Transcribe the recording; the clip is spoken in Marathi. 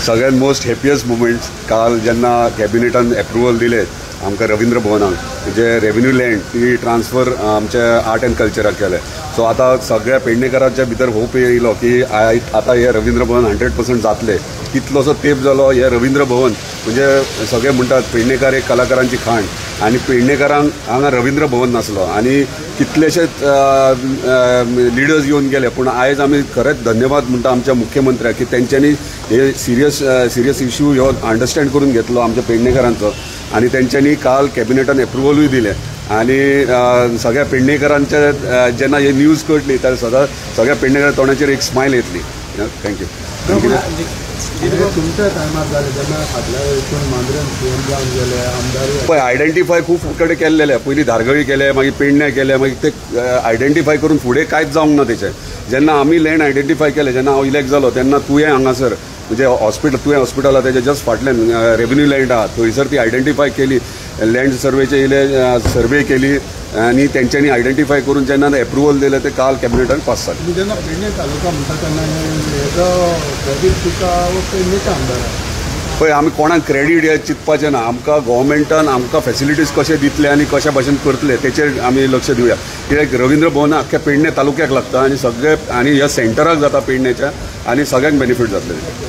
सगळ्यात मोस्ट हॅपियस्ट मुमेंट्स काल जेन्ना कॅबिनेटान एप्रुवल दिले आमकां रवींद्र भवनाक जे रेव्हेन्यू लँड ती ट्रान्सफर आमच्या आर्ट एंड कल्चराक केले. सो आतां सगळ्या पेडणेकारांच्या भितर होप येयलो की आतां हे रवींद्र भवन 100% जातले. कितलोसो तेंप जालो हे रवींद्र भवन म्हणजे सगळे म्हणटात पेडणेकार एक कलाकारांची खाण आणि पेडणेकारांक हांगा रवींद्र भवन नासलो आणि कितलेशेच लिडर्स येवन गेले. पूण आयज आमी खरेंच धन्यवाद म्हणटा आमच्या मुख्यमंत्र्याक की तेंच्यांनी हे सिरियस इश्यू ह्यो अंडरस्टँड करून घेतलो आमच्या पेडणेकारांचो आणि तेंच्यांनी काल कॅबिनेटान एप्रुवलूय दिले. आणि सगळ्या पेडणेकारांच्या जेन्ना हे न्यूज कळटली तर सगळ्या पेडणेकारां तोंडाचेर एक स्मायल येतली. थँक्यू. पळय आयडेंटिफाय खूब कडेन केल्लेले. पयलीं धारगळी केले, मागीर पेडणे केले, मागीर ते आयडेंटिफाय करून फुडें कांयच जावंक ना तेचें. जेन्ना आमी लँड आयडेंटिफाय केले, जेन्ना हांव इलेक्ट जालो तेन्ना तुवें हांगासर म्हणजे तुवें हॉस्पिटला तेजे जस्ट फाटल्यान रेव्हेन्यू लँड आहा थंयसर ती आयडेंटिफाय केली. लँड सर्वेचे येयले, सर्वे केली आणि तेंच्यांनी आयडेंटिफाय करून जेन्ना एप्रुवल दिले ते काल कॅबिनेटान पास जाले. जेन्ना पेडणे तालुका म्हणटा तेन्ना हेजो क्रेडीट तुका पेडणेच्या आमदाराक पळय आमी कोणाक क्रेडीट हे चिंतपाचें ना. आमकां गव्हर्मेंटान आमकां फॅसिलिटीज कशे दितले आनी कशा भाशेन करतले तेचेर आमी लक्ष दिवया. कित्याक रवींद्र भवन आख्ख्या पेडणे तालुक्याक लागता आणि सगळे आणि ह्या सेंटराक जाता पेडणेच्या आणि सगळ्यांक बेनिफीट जातले.